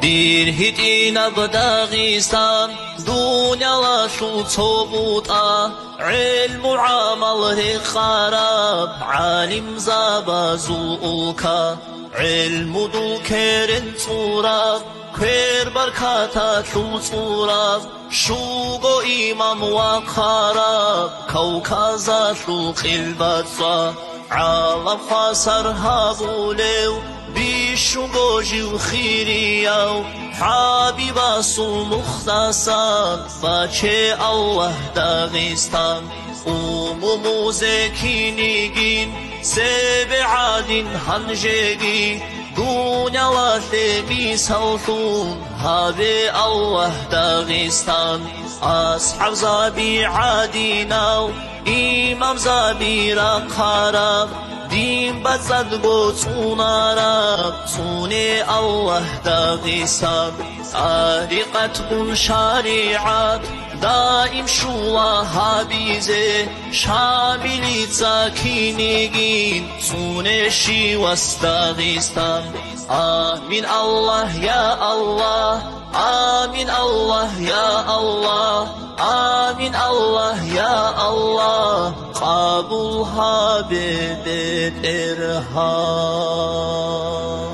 دير هتينا بداغستان دنيا لاشو تصوبوطا علم عمله خراب عالم زابازوكا علم دو كيرن صوراب كير بركاتا شو صوراب شوغو إمام وخراب كوكازا شو خلباتسا عالم خاسر هابوليو بيشوغو جيو خيرياو حبيبا سو مختصان باچه الله داغستان موزكينيگين سبعادين هنجيگي دنيا لاتمي سوثون هابي الله داغستان أصحاب زابي عاديناو إمام زابي راقاراب دين بزد بوتوناراب سوني الله داغستان طريقة شريعات دائم شوا هابيزه شاملي تاكينيگين سوني شي واستاغستان آمين الله يا الله آمين الله يا الله آمين الله يا الله قبولها بالإرهاب